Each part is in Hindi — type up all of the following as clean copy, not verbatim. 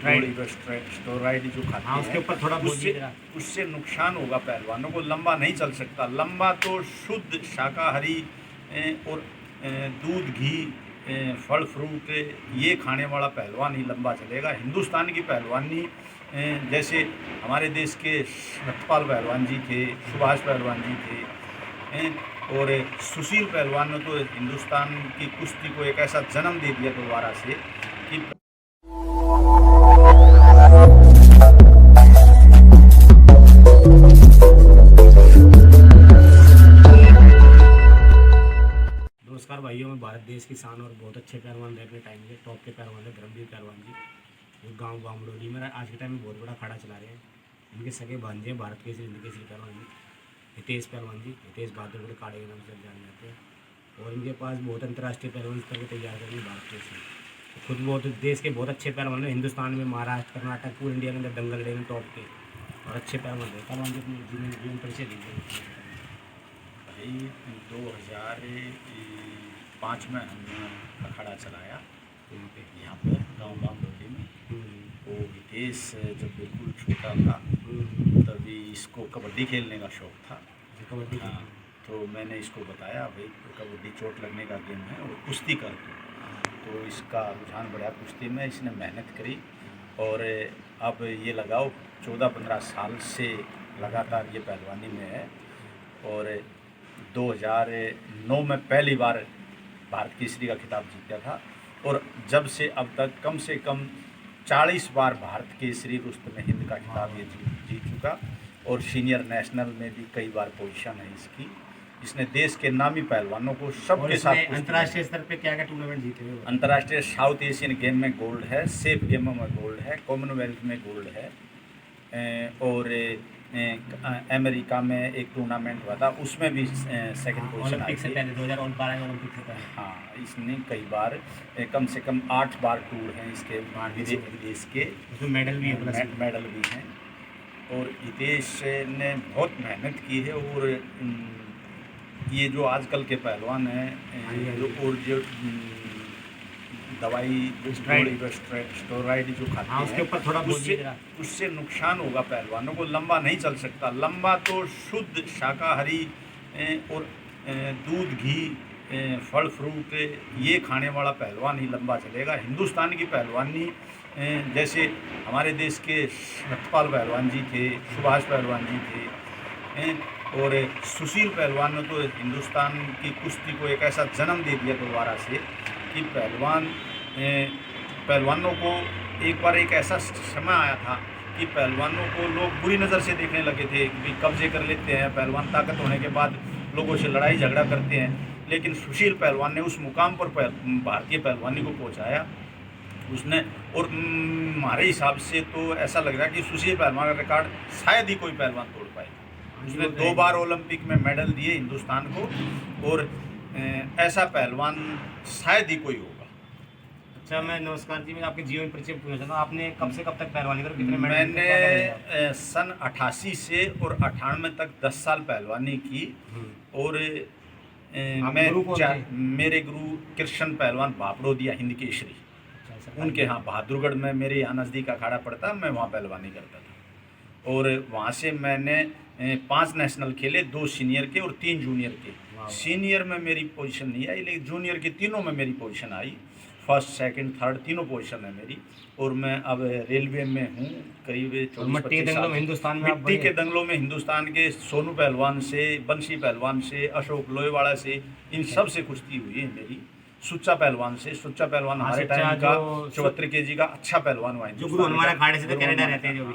स्टेरॉइड जो खाते हाँ, उसके हैं ऊपर थोड़ा बोलिए उससे जरा। उससे नुकसान होगा पहलवानों को, लंबा नहीं चल सकता। लंबा तो शुद्ध शाकाहारी और दूध घी फल फ्रूट ये खाने वाला पहलवान ही लंबा चलेगा। हिंदुस्तान की पहलवानी जैसे हमारे देश के सतपाल पहलवान जी थे, सुभाष पहलवान जी थे और सुशील पहलवान ने तो हिंदुस्तान की कुश्ती को एक ऐसा जन्म दे दिया दोबारा से कि नमस्कार भाइयों, में भारत देश की शान और बहुत अच्छे पहलवान रहे अपने टाइम के, टॉप के पहलवान है धर्मवीर पहलवान जी। वो गांव बामड़ोली में आज के टाइम में बहुत बड़ा अखाड़ा चला रहे हैं। इनके सगे भांजे हैं भारत केसरी हिंद केसरी पहलवान जी हितेश पहलवान जी, हितेश बहादुर बड़े काड़े के नाम से जाने जाते हैं। और इनके पास बहुत अंतर्राष्ट्रीय पहलवान स्तर के तैयार करेंगे भारत केसरी। तो खुद बहुत देश के बहुत अच्छे पहलवान हैं हिंदुस्तान में, महाराष्ट्र, कर्नाटक, पूरे इंडिया के अंदर दंगल रहे हैं टॉप के और अच्छे पहलवान रहे। पहलवान जी अपने जीवन परिचय दीजिए। भाई 2005 में हमने अखाड़ा चलाया यहाँ पर गाँव बामड़ोली में। वो हितेश जब बिल्कुल छोटा था तभी इसको कबड्डी खेलने का शौक़ था। कबड्डी हाँ, तो मैंने इसको बताया भाई कबड्डी चोट लगने का गेम है और कुश्ती कर तो इसका रुझान बढ़ा कुश्ती में। इसने मेहनत करी और अब ये लगाओ 14-15 साल से लगातार ये पहलवानी में है। और 2009 में पहली बार भारत केसरी का खिताब जीता था और जब से अब तक कम से कम 40 बार भारत केसरी रुस्तम हिंद का खिताब ये जीत चुका और सीनियर नेशनल में भी कई बार पोजीशन है इसकी। इसने देश के नामी पहलवानों को सबके साथ अंतर्राष्ट्रीय स्तर पे क्या क्या टूर्नामेंट जीते हुए? अंतर्राष्ट्रीय साउथ एशियन गेम में गोल्ड है, सेफ गेमों में गोल्ड है, कॉमनवेल्थ में गोल्ड है और अमेरिका में एक टूर्नामेंट हुआ था उसमें भी सेकंड पोजीशन आई थी 2012 में ओलंपिक से पहले। हाँ, इसने कई बार कम से कम 8 बार टूर हैं इसके विदेश के, उसमें मेडल भी है, मेडल भी हैं। और हितेश ने बहुत मेहनत की है और ये जो आजकल के पहलवान हैं जो दवाई स्टेरॉइड जो खाते हाँ, उसके ऊपर थोड़ा बोलिए। उससे नुकसान होगा पहलवानों को, लंबा नहीं चल सकता। लंबा तो शुद्ध शाकाहारी और दूध घी फल फ्रूट ये खाने वाला पहलवान ही लंबा चलेगा। हिंदुस्तान की पहलवानी जैसे हमारे देश के सतपाल पहलवान जी थे, सुभाष पहलवान जी थे और सुशील पहलवान ने तो हिंदुस्तान की कुश्ती को एक ऐसा जन्म दे दिया दोबारा से कि पहलवानों को एक बार एक ऐसा समय आया था कि पहलवानों को लोग बुरी नज़र से देखने लगे थे कि कब्जे कर लेते हैं पहलवान, ताकत होने के बाद लोगों से लड़ाई झगड़ा करते हैं। लेकिन सुशील पहलवान ने उस मुकाम पर भारतीय पहलवानी को पहुंचाया उसने। और हमारे हिसाब से तो ऐसा लग रहा है कि सुशील पहलवान का रिकॉर्ड शायद ही कोई पहलवान तोड़ पाए। उसने 2 बार ओलंपिक में मेडल दिए हिंदुस्तान को और ऐसा पहलवान शायद ही कोई होगा। अच्छा, मैं नमस्कार जी, मैं आपके जीवन परिचय पूछना चाहता हूँ। आपने कब से कब तक पहलवानी करी, कितने मेडल? मैंने सन 88 से और 98 तक 10 साल पहलवानी की और मेरे गुरु कृष्ण पहलवान बापड़ोदिया हिंद केसरी, उनके यहाँ बहादुरगढ़ में मेरे यहाँ नज़दीक अखाड़ा पड़ता, मैं वहाँ पहलवानी करता था। और वहाँ से मैंने 5 नेशनल खेले, 2 सीनियर के और 3 जूनियर के। सीनियर में मेरी पोजीशन नहीं आई लेकिन जूनियर के तीनों में मेरी पोजीशन आई। फर्स्ट सेकंड थर्ड तीनों पोजीशन है मेरी। और मैं अब रेलवे में हूँ करीब 24-25 साल। हिंदुस्तान में मिट्टी के दंगलों में हिंदुस्तान के सोनू पहलवान से, बंसी पहलवान से, अशोक लोहेवाड़ा से, इन सब से कुश्ती हुई है मेरी। सुच्चा पहलवान से, सुच्चा पहलवान हमारे टाइम का 74 केजी का अच्छा पहलवान हुआ जो गुरु हमारे अखाड़े से तो कनाडा रहते हैं, जो भी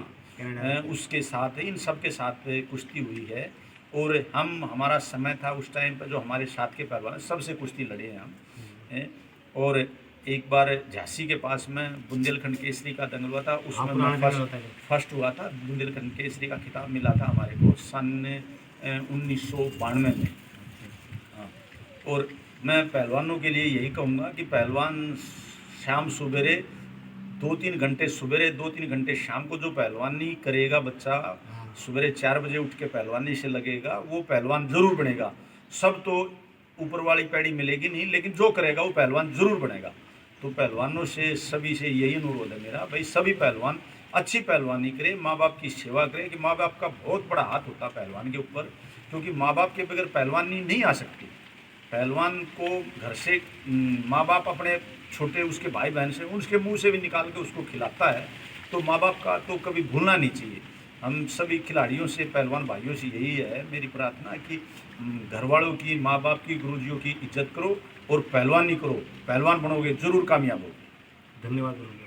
उसके साथ इन सब के साथ कुश्ती हुई है। और हमारा समय था उस टाइम पर जो हमारे साथ के पहलवान सबसे कुश्ती लड़े हैं हम। और एक बार झांसी के पास में बुंदेलखंड केसरी का दंगल हुआ था, उसमें मैं फर्स्ट हुआ था। बुंदेलखंड केसरी का खिताब मिला था हमारे को सन 1992 में। हाँ, और मैं पहलवानों के लिए यही कहूँगा कि पहलवान शाम सवेरे 2-3 घंटे सवेरे 2-3 घंटे शाम को जो पहलवानी करेगा बच्चा, सवेरे 4 बजे उठ के पहलवानी से लगेगा, वो पहलवान ज़रूर बनेगा। सब तो ऊपर वाली पैड़ी मिलेगी नहीं, लेकिन जो करेगा वो पहलवान ज़रूर बनेगा। तो पहलवानों से सभी से यही अनुरोध है मेरा, भाई सभी पहलवान अच्छी पहलवानी करें, माँ बाप की सेवा करें, कि माँ बाप का बहुत बड़ा हाथ होता है पहलवान के ऊपर, क्योंकि माँ बाप के बगैर पहलवानी नहीं आ सकती। पहलवान को घर से माँ बाप अपने छोटे उसके भाई बहन से उसके मुंह से भी निकाल के उसको खिलाता है, तो माँ बाप का तो कभी भूलना नहीं चाहिए। हम सभी खिलाड़ियों से, पहलवान भाइयों से यही है मेरी प्रार्थना कि घर वालों की, माँ बाप की, गुरुजियों की इज्जत करो और पहलवानी करो। पहलवान बनोगे जरूर कामयाब हो। धन्यवाद गुरु जी।